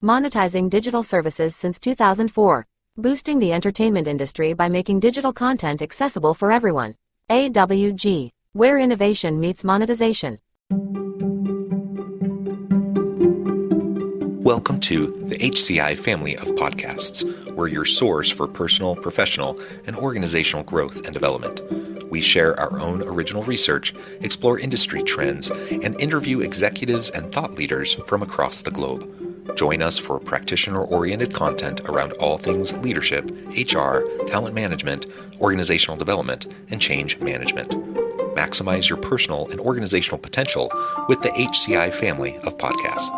monetizing digital services since 2004, boosting the entertainment industry by making digital content accessible for everyone. AWG, where innovation meets monetization. Welcome to the HCI family of podcasts. We're your source for personal, professional, and organizational growth and development. We share our own original research, explore industry trends, and interview executives and thought leaders from across the globe. Join us for practitioner-oriented content around all things leadership, HR, talent management, organizational development, and change management. Maximize your personal and organizational potential with the HCI family of podcasts.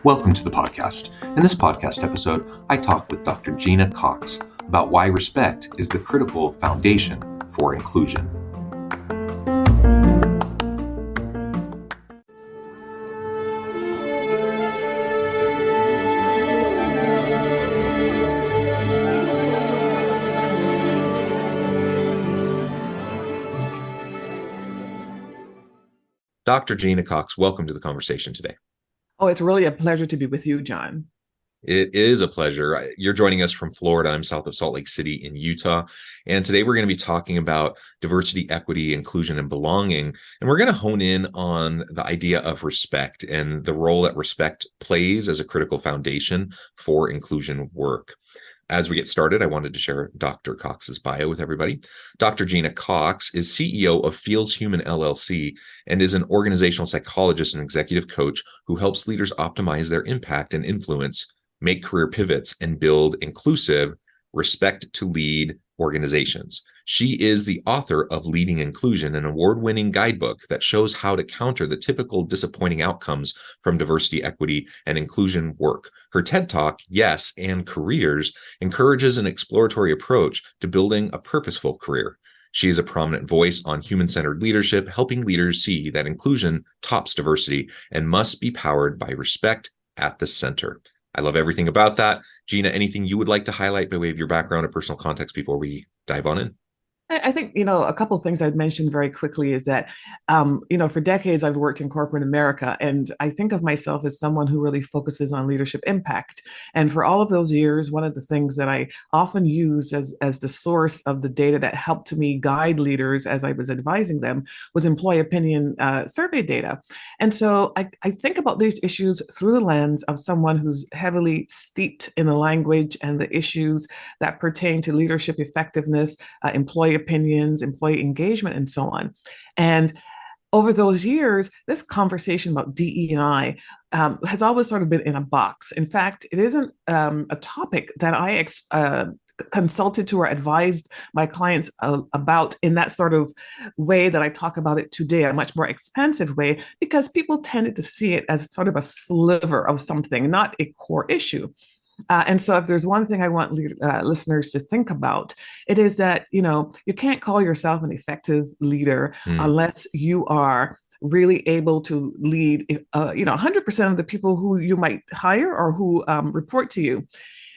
Welcome to the podcast. In this podcast episode, I talk with Dr. Gena Cox about why respect is the critical foundation for inclusion. Dr. Gena Cox, welcome to the conversation today. Oh, it's really a pleasure to be with you, John. It is a pleasure. You're joining us from Florida. I'm south of Salt Lake City in Utah. And today we're going to be talking about diversity, equity, inclusion, and belonging. And we're going to hone in on the idea of respect and the role that respect plays as a critical foundation for inclusion work. As we get started, I wanted to share Dr. Cox's bio with everybody. Dr. Gena Cox is CEO of Feels Human LLC and is an organizational psychologist and executive coach who helps leaders optimize their impact and influence, make career pivots, and build inclusive, respect to lead organizations. She is the author of Leading Inclusion, an award-winning guidebook that shows how to counter the typical disappointing outcomes from diversity, equity, and inclusion work. Her TED Talk, Yes and Careers, encourages an exploratory approach to building a purposeful career. She is a prominent voice on human-centered leadership, helping leaders see that inclusion tops diversity and must be powered by respect at the center. I love everything about that. Gena, anything you would like to highlight by way of your background or personal context before we dive on in? I think, a couple of things I'd mention very quickly is that, for decades I've worked in corporate America, and I think of myself as someone who really focuses on leadership impact. And for all of those years, one of the things that I often used as the source of the data that helped me guide leaders as I was advising them was employee opinion survey data. And so I think about these issues through the lens of someone who's heavily steeped in the language and the issues that pertain to leadership effectiveness, employee opinions, employee engagement, and so on. And over those years, this conversation about DE&I has always sort of been in a box. In fact, it isn't a topic that I consulted to or advised my clients about in that sort of way that I talk about it today, a much more expansive way, because people tended to see it as sort of a sliver of something, not a core issue. And so if there's one thing I want listeners to think about, it is that, you can't call yourself an effective leader unless you are really able to lead, 100% of the people who you might hire or who report to you.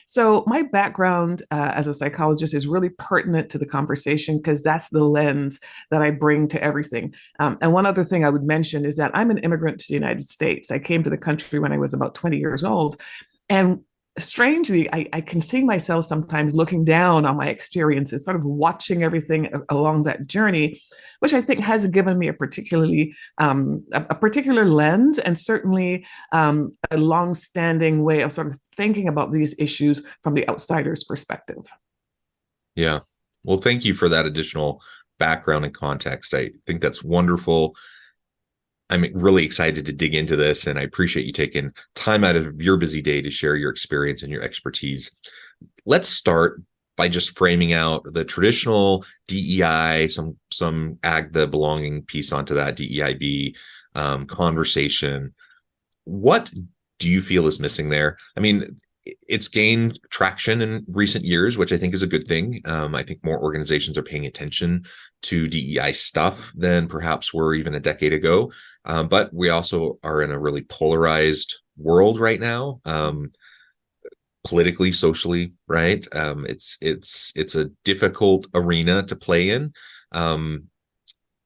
So my background as a psychologist is really pertinent to the conversation because that's the lens that I bring to everything. And one other thing I would mention is that I'm an immigrant to the United States. I came to the country when I was about 20 years old. And strangely, I can see myself sometimes looking down on my experiences, sort of watching everything along that journey, which I think has given me a particular lens and certainly a long-standing way of sort of thinking about these issues from the outsider's perspective. Yeah. Well, thank you for that additional background and context. I think that's wonderful. I'm really excited to dig into this, and I appreciate you taking time out of your busy day to share your experience and your expertise. Let's start by just framing out the traditional DEI, some add the belonging piece onto that DEIB conversation. What do you feel is missing there? I mean, it's gained traction in recent years, which I think is a good thing. I think more organizations are paying attention to DEI stuff than perhaps were even a decade ago. But we also are in a really polarized world right now. politically, socially, right? It's a difficult arena to play in.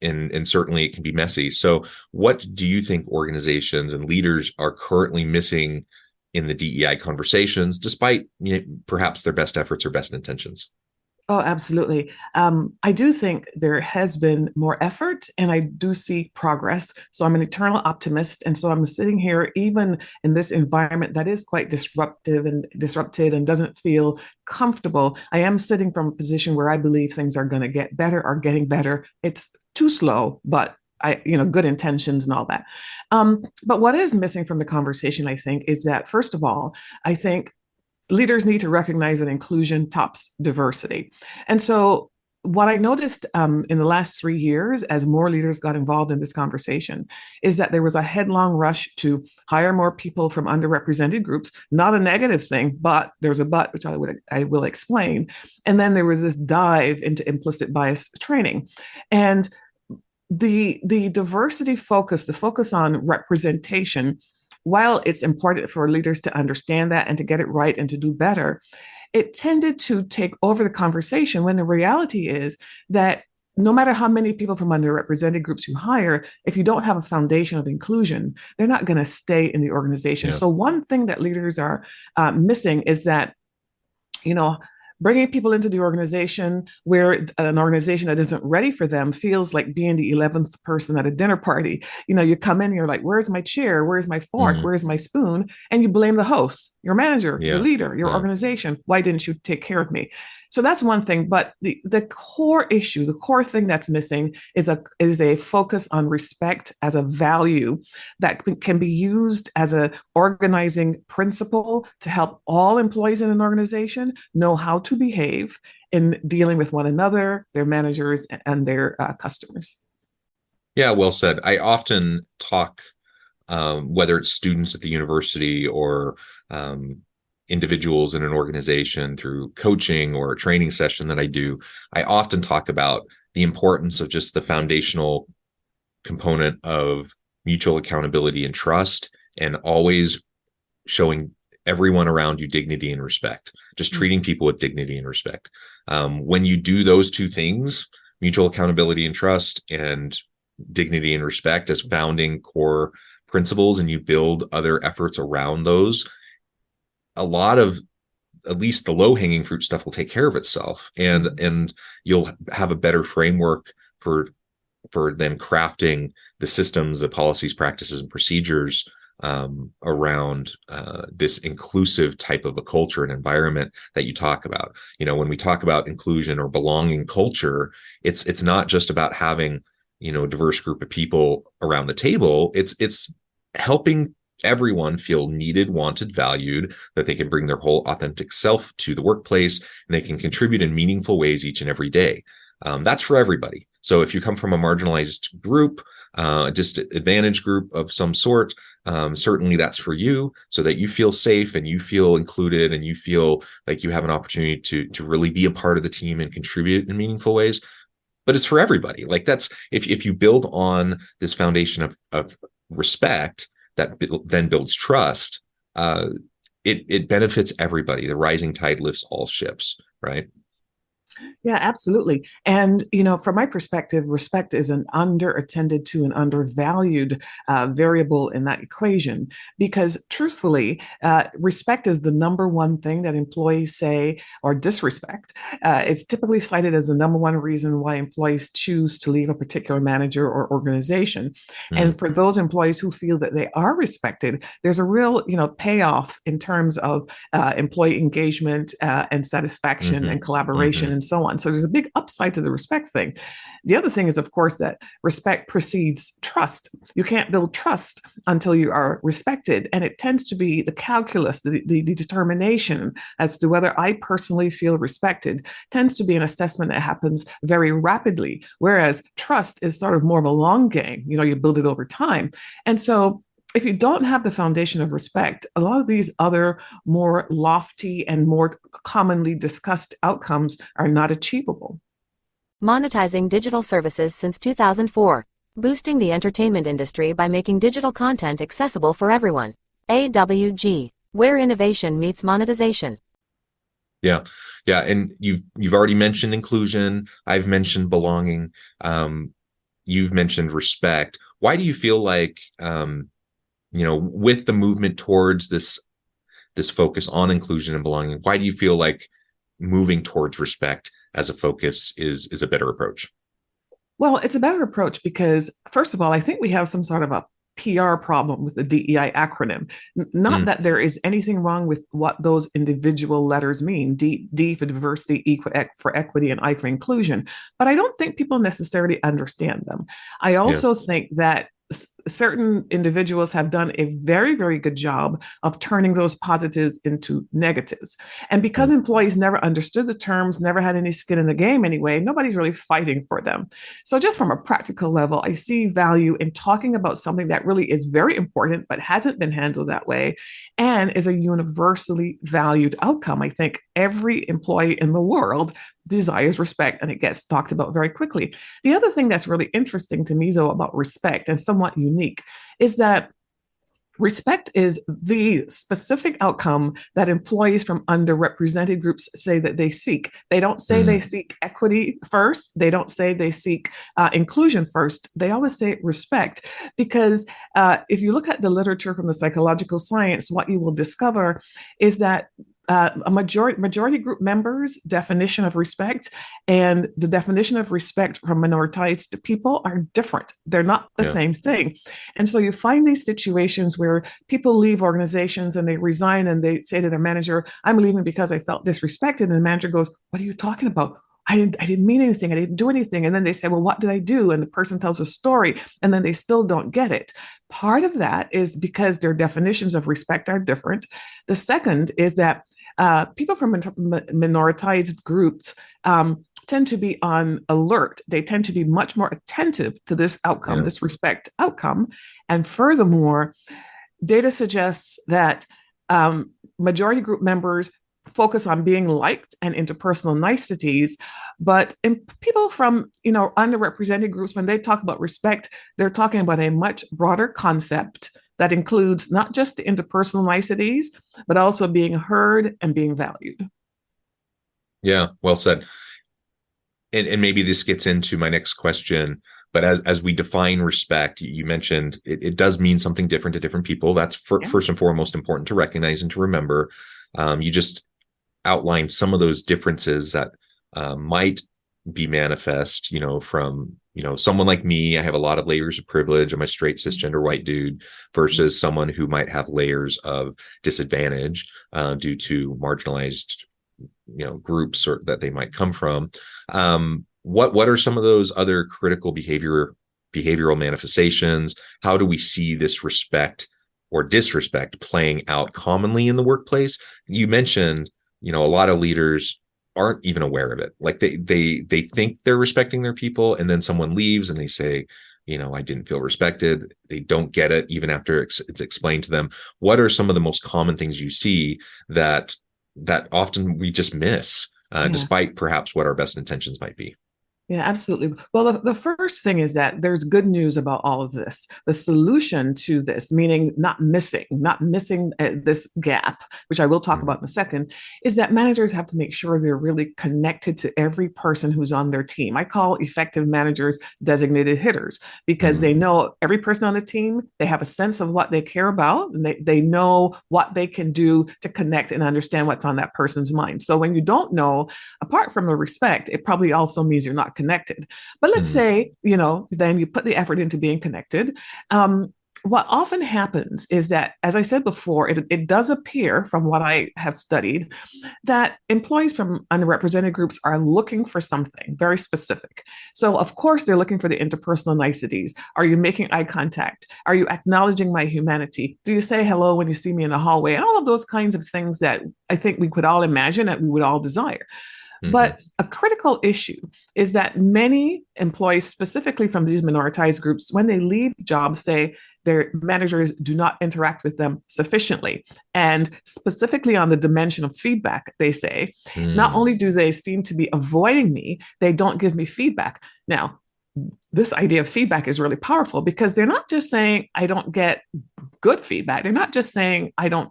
And certainly it can be messy. So what do you think organizations and leaders are currently missing in the DEI conversations, despite perhaps their best efforts or best intentions? Oh, absolutely. I do think there has been more effort and I do see progress. So I'm an eternal optimist. And so I'm sitting here, even in this environment that is quite disrupted and doesn't feel comfortable. I am sitting from a position where I believe things are going to get better, are getting better. It's too slow, but good intentions and all that. But what is missing from the conversation, I think, is that, first of all, I think leaders need to recognize that inclusion tops diversity. And so, what I noticed in the last 3 years, as more leaders got involved in this conversation, is that there was a headlong rush to hire more people from underrepresented groups. Not a negative thing, but there's a but, which I will explain. And then there was this dive into implicit bias training, and the diversity focus, the focus on representation, while it's important for leaders to understand that and to get it right and to do better, it tended to take over the conversation when the reality is that no matter how many people from underrepresented groups you hire, if you don't have a foundation of inclusion, they're not going to stay in the organization. Yeah. So one thing that leaders are missing is that, bringing people into the organization where an organization that isn't ready for them feels like being the 11th person at a dinner party. You come in, you're like, where's my chair? Where's my fork? Mm-hmm. Where's my spoon? And you blame the host, your manager, your leader, your organization. Why didn't you take care of me? So that's one thing. But the core issue, the core thing that's missing is a focus on respect as a value that can be used as an organizing principle to help all employees in an organization know how to behave in dealing with one another, their managers, and their customers. Yeah, well said. I often talk, whether it's students at the university or individuals in an organization through coaching or a training session that I do, I often talk about the importance of just the foundational component of mutual accountability and trust, and always showing everyone around you dignity and respect, just treating people with dignity and respect. When you do those two things, mutual accountability and trust and dignity and respect as founding core principles, and you build other efforts around those, a lot of at least the low-hanging fruit stuff will take care of itself, and you'll have a better framework for them crafting the systems, the policies, practices, and procedures around this inclusive type of a culture and environment that you talk about. When we talk about inclusion or belonging culture, it's not just about having a diverse group of people around the table. It's helping everyone feel needed, wanted, valued, that they can bring their whole authentic self to the workplace, and they can contribute in meaningful ways each and every day. That's for everybody. So if you come from a marginalized group, disadvantaged group of some sort, certainly that's for you, so that you feel safe and you feel included and you feel like you have an opportunity to really be a part of the team and contribute in meaningful ways. But it's for everybody. Like, that's if you build on this foundation of respect that then builds trust, it benefits everybody. The rising tide lifts all ships, right? Yeah, absolutely. And, from my perspective, respect is an underattended to and undervalued variable in that equation, because truthfully, respect is the number one thing that employees say, or disrespect. It's typically cited as the number one reason why employees choose to leave a particular manager or organization. And for those employees who feel that they are respected, there's a real, payoff in terms of employee engagement and satisfaction and collaboration and so on. So there's a big upside to the respect thing. The other thing is, of course, that respect precedes trust. You can't build trust until you are respected. And it tends to be the calculus, the determination as to whether I personally feel respected tends to be an assessment that happens very rapidly. Whereas trust is sort of more of a long game. You build it over time. And so if you don't have the foundation of respect, a lot of these other more lofty and more commonly discussed outcomes are not achievable. Monetizing digital services since 2004. Boosting the entertainment industry by making digital content accessible for everyone. AWG. where innovation meets monetization. Yeah. Yeah. And you've already mentioned inclusion. I've mentioned belonging. You've mentioned respect. Why do you feel like with the movement towards this focus on inclusion and belonging, why do you feel like moving towards respect as a focus is a better approach? Well, it's a better approach because, first of all, I think we have some sort of a PR problem with the DEI acronym. Not Mm, that there is anything wrong with what those individual letters mean, D for diversity, E for equity, and I for inclusion, but I don't think people necessarily understand them. I yeah. also think that certain individuals have done a very, very good job of turning those positives into negatives. And because Mm, employees never understood the terms, never had any skin in the game anyway, nobody's really fighting for them. So, just from a practical level, I see value in talking about something that really is very important, but hasn't been handled that way and is a universally valued outcome. I think every employee in the world desires respect, and it gets talked about very quickly. The other thing that's really interesting to me, though, about respect and somewhat unique is that respect is the specific outcome that employees from underrepresented groups say that they seek. They don't say they mm, seek equity first. They don't say they seek inclusion first. They always say respect because if you look at the literature from the psychological science, what you will discover is that a majority group members' definition of respect and the definition of respect from minoritized people are different. They're not the yeah. same thing. And so you find these situations where people leave organizations and they resign and they say to their manager, I'm leaving because I felt disrespected. And the manager goes, what are you talking about? I didn't mean anything. I didn't do anything. And then they say, well, what did I do? And the person tells a story and then they still don't get it. Part of that is because their definitions of respect are different. The second is that people from minoritized groups tend to be on alert. They tend to be much more attentive to this outcome, Yeah. this respect outcome. And furthermore, data suggests that majority group members focus on being liked and interpersonal niceties, but in people from underrepresented groups, when they talk about respect, they're talking about a much broader concept that includes not just the interpersonal niceties, but also being heard and being valued. Yeah. Well said. And maybe this gets into my next question, but as we define respect, you mentioned it does mean something different to different people. That's Yeah. first and foremost important to recognize and to remember. You just outlined some of those differences that might be manifest, from someone like me. I have a lot of layers of privilege. I'm a straight cisgender white dude versus someone who might have layers of disadvantage due to marginalized groups or that they might come from. What are some of those other critical behavioral manifestations? How do we see this respect or disrespect playing out commonly in the workplace? You mentioned a lot of leaders aren't even aware of it. Like they think they're respecting their people, and then someone leaves and they say, I didn't feel respected. They don't get it even after it's explained to them. What are some of the most common things you see that often we just miss, Yeah. despite perhaps what our best intentions might be? Yeah, absolutely. Well, the first thing is that there's good news about all of this. The solution to this, meaning not missing this gap, which I will talk Mhm. about in a second, is that managers have to make sure they're really connected to every person who's on their team. I call effective managers designated hitters because they Mm, know every person on the team, they have a sense of what they care about, and they know what they can do to connect and understand what's on that person's mind. So when you don't know, apart from the respect, it probably also means you're not connected. But let's mm, say, then you put the effort into being connected. What often happens is that, as I said before, it does appear from what I have studied that employees from underrepresented groups are looking for something very specific. So, of course, they're looking for the interpersonal niceties. Are you making eye contact? Are you acknowledging my humanity? Do you say hello when you see me in the hallway? And all of those kinds of things that I think we could all imagine that we would all desire. But mhm. a critical issue is that many employees, specifically from these minoritized groups, when they leave jobs, say their managers do not interact with them sufficiently. And specifically on the dimension of feedback, they say, not Mm, only do they seem to be avoiding me, they don't give me feedback. Now, this idea of feedback is really powerful because they're not just saying, I don't get good feedback. They're not just saying, I don't,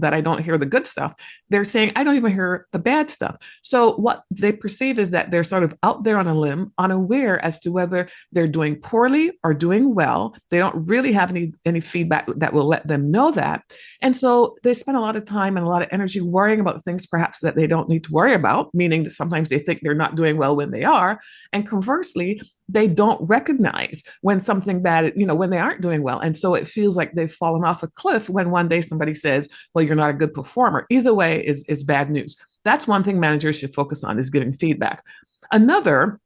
that I don't hear the good stuff. They're saying, I don't even hear the bad stuff. So what they perceive is that they're sort of out there on a limb, unaware as to whether they're doing poorly or doing well. They don't really have any feedback that will let them know that. And so they spend a lot of time and a lot of energy worrying about things perhaps that they don't need to worry about, meaning that sometimes they think they're not doing well when they are. And conversely, they don't recognize when something bad, when they aren't doing well. And so it feels like they've fallen off a cliff when one day somebody says, well, you're not a good performer. Either way is bad news. That's one thing managers should focus on, is giving feedback. Another,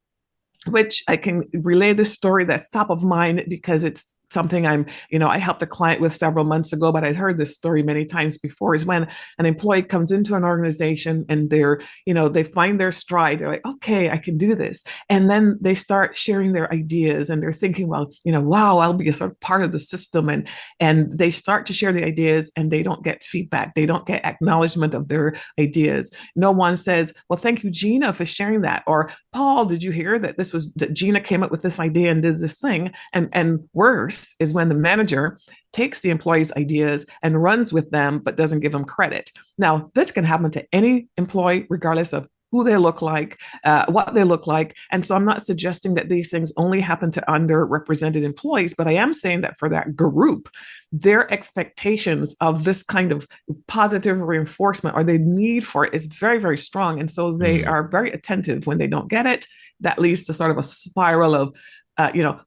which I can relay this story that's top of mind because it's something I helped a client with several months ago, but I'd heard this story many times before, is when an employee comes into an organization and they find their stride. They're like, okay, I can do this. And then they start sharing their ideas and they're thinking, well, wow, I'll be a sort of part of the system. And they start to share the ideas and they don't get feedback. They don't get acknowledgement of their ideas. No one says, well, thank you, Gena, for sharing that. Or, Paul, did you hear that that Gena came up with this idea and did this thing? And worse is when the manager takes the employee's ideas and runs with them, but doesn't give them credit. Now, this can happen to any employee, regardless of who they look like, what they look like. And so I'm not suggesting that these things only happen to underrepresented employees, but I am saying that for that group, their expectations of this kind of positive reinforcement, or the need for it, is very, very strong. And so they are very attentive when they don't get it. That leads to sort of a spiral of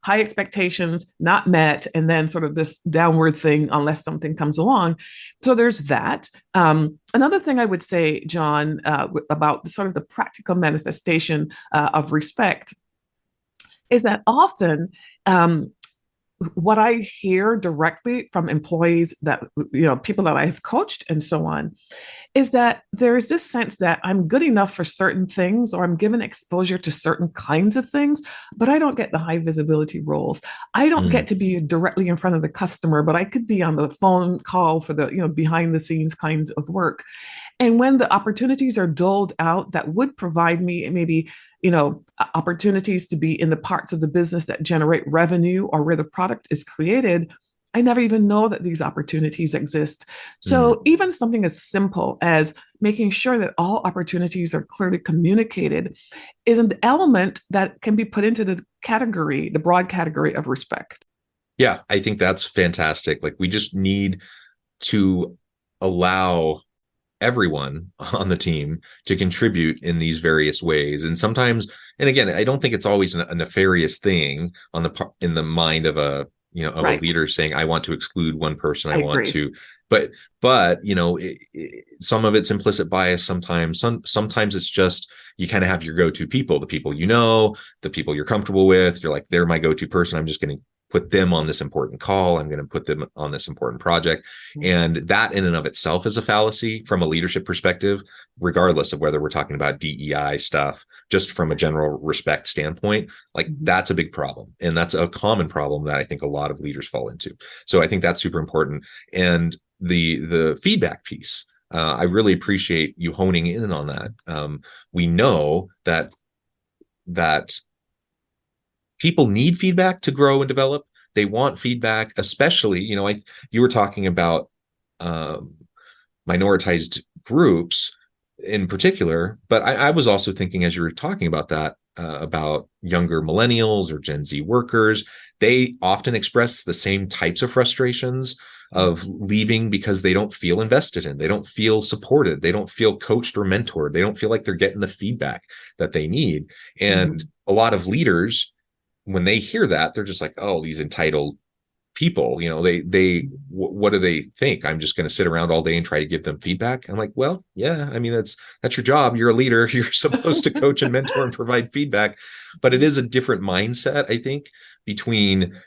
high expectations not met, and then sort of this downward thing unless something comes along. So there's that. Another thing I would say, John, about sort of the practical manifestation of respect is that often what I hear directly from employees that, people that I've coached and so on, is that there's this sense that I'm good enough for certain things, or I'm given exposure to certain kinds of things, but I don't get the high visibility roles. I don't get to be directly in front of the customer, but I could be on the phone call for the, behind the scenes kinds of work. And when the opportunities are doled out that would provide me maybe opportunities to be in the parts of the business that generate revenue or where the product is created, I never even know that these opportunities exist. So even something as simple as making sure that all opportunities are clearly communicated is an element that can be put into the broad category of respect. Yeah, I think that's fantastic. Like, we just need to allow everyone on the team to contribute in these various ways. And sometimes, and again, I don't think it's always a nefarious thing in the mind of a Right. a leader saying, I want to exclude one person. I want agree. to, but some of it's implicit bias. Sometimes it's just, you kind of have your go-to people, the people the people you're comfortable with. You're like, they're my go-to person. I'm just going to put them on this important call. I'm going to put them on this important project. And that in and of itself is a fallacy from a leadership perspective, regardless of whether we're talking about DEI stuff, just from a general respect standpoint. Like, that's a big problem. And that's a common problem that I think a lot of leaders fall into. So I think that's super important. And the feedback piece, I really appreciate you honing in on that. We know that people need feedback to grow and develop. They want feedback, especially, you were talking about minoritized groups in particular, but I was also thinking, as you were talking about that, about younger millennials or Gen Z workers. They often express the same types of frustrations of leaving because they don't feel invested in, they don't feel supported, they don't feel coached or mentored, they don't feel like they're getting the feedback that they need. And a lot of leaders, when they hear that, they're just like, oh, these entitled people, what do they think? I'm just going to sit around all day and try to give them feedback. I'm like, well, yeah, I mean, that's your job. You're a leader. You're supposed to coach and mentor and provide feedback. But it is a different mindset, I think, between,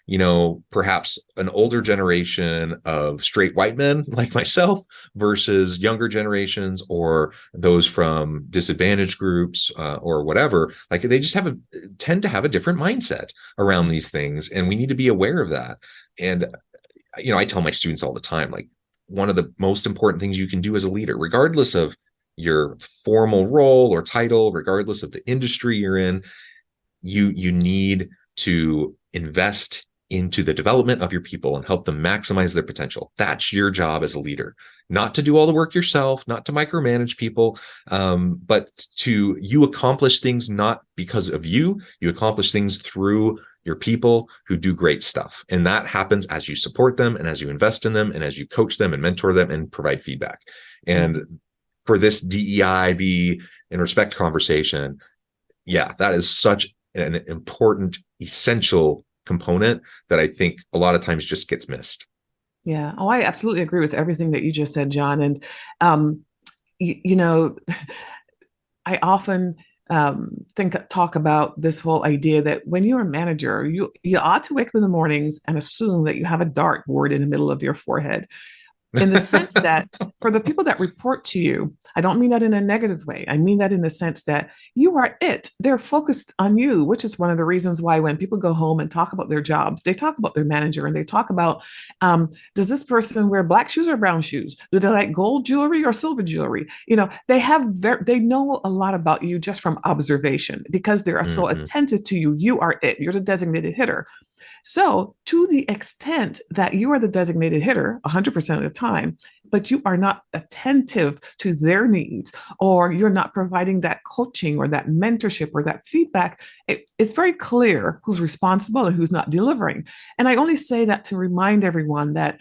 perhaps an older generation of straight white men like myself versus younger generations or those from disadvantaged groups or whatever. Like, they just tend to have a different mindset around these things. And we need to be aware of that. And, I tell my students all the time, like, one of the most important things you can do as a leader, regardless of your formal role or title, regardless of the industry you're in, you need to invest into the development of your people and help them maximize their potential. That's your job as a leader, not to do all the work yourself, not to micromanage people, but you accomplish things not because of you. You accomplish things through your people who do great stuff. And that happens as you support them and as you invest in them and as you coach them and mentor them and provide feedback. And for this DEIB and respect conversation, yeah, that is such an important, essential component that I think a lot of times just gets missed. Yeah. Oh, I absolutely agree with everything that you just said, John. And, I often talk about this whole idea that when you're a manager, you ought to wake up in the mornings and assume that you have a dartboard in the middle of your forehead, in the sense that for the people that report to you, I don't mean that in a negative way. I mean that in the sense that you are it. They're focused on you, which is one of the reasons why when people go home and talk about their jobs, they talk about their manager and they talk about, does this person wear black shoes or brown shoes? Do they like gold jewelry or silver jewelry? They know a lot about you just from observation because they are so attentive to you. You are it. You're the designated hitter. So to the extent that you are the designated hitter 100% of the time, but you are not attentive to their needs, or you're not providing that coaching or that mentorship or that feedback, it's very clear who's responsible and who's not delivering. And I only say that to remind everyone that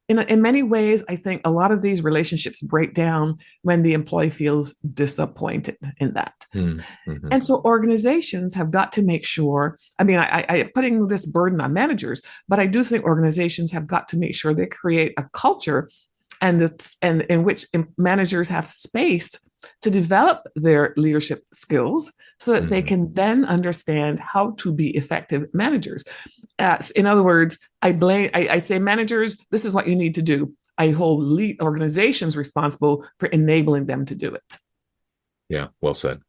in many ways, I think a lot of these relationships break down when the employee feels disappointed in that. Mm-hmm. And so organizations have got to make sure, I'm putting this burden on managers, but I do think organizations have got to make sure they create a culture and in which managers have space to develop their leadership skills so that they can then understand how to be effective managers. In other words, I say, managers, this is what you need to do. I hold lead organizations responsible for enabling them to do it. Yeah, well said.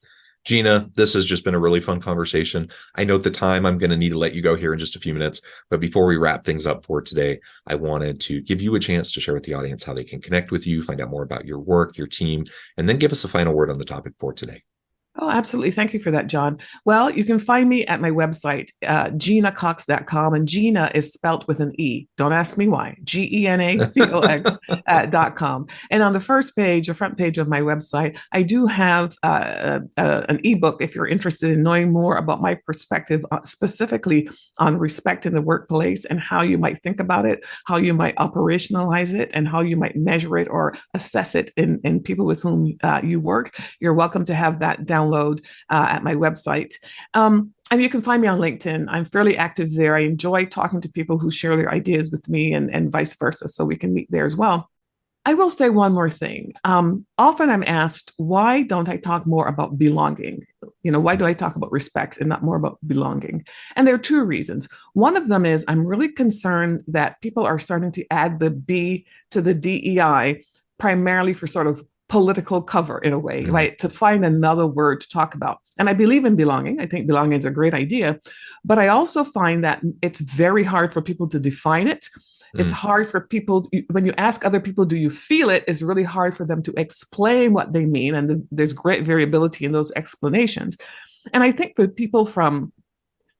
Gena, this has just been a really fun conversation. I note the time. I'm going to need to let you go here in just a few minutes. But before we wrap things up for today, I wanted to give you a chance to share with the audience how they can connect with you, find out more about your work, your team, and then give us a final word on the topic for today. Oh, absolutely. Thank you for that, John. Well, you can find me at my website, genacox.com, and Gena is spelt with an E. Don't ask me why. GenaCox.com. And on the front page of my website, I do have an ebook if you're interested in knowing more about my perspective specifically on respect in the workplace and how you might think about it, how you might operationalize it, and how you might measure it or assess it in people with whom you work. You're welcome to have that download at my website. And you can find me on LinkedIn. I'm fairly active there. I enjoy talking to people who share their ideas with me and vice versa. So we can meet there as well. I will say one more thing. Often I'm asked, why don't I talk more about belonging? Why do I talk about respect and not more about belonging? And there are two reasons. One of them is I'm really concerned that people are starting to add the B to the DEI primarily for sort of political cover in a way, right? To find another word to talk about. And I believe in belonging. I think belonging is a great idea, but I also find that it's very hard for people to define it. It's hard for people, when you ask other people, do you feel it? It's really hard for them to explain what they mean. And there's great variability in those explanations. And I think for people from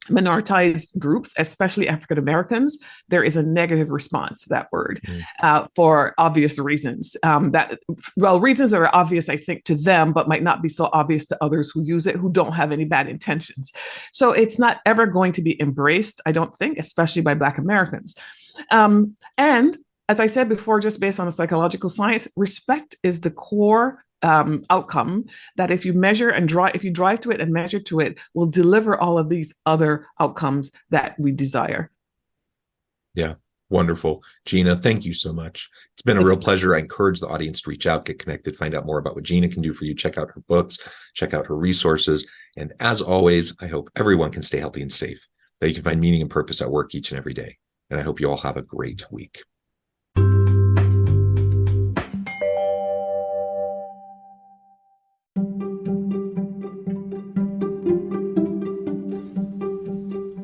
minoritized groups, especially African Americans, there is a negative response to that word for obvious reasons. Reasons that are obvious, I think, to them, but might not be so obvious to others who use it, who don't have any bad intentions. So it's not ever going to be embraced, I don't think, especially by Black Americans. And as I said before, just based on the psychological science, respect is the core outcome that if you drive to it and measure to it, will deliver all of these other outcomes that we desire. Yeah, wonderful. Gena, thank you so much. It's been a real pleasure. I encourage the audience to reach out, get connected, find out more about what Gena can do for you. Check out her books, check out her resources. And as always, I hope everyone can stay healthy and safe, that you can find meaning and purpose at work each and every day. And I hope you all have a great week.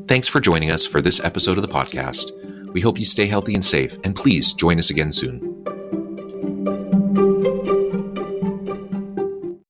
Thanks for joining us for this episode of the podcast. We hope you stay healthy and safe, and please join us again soon.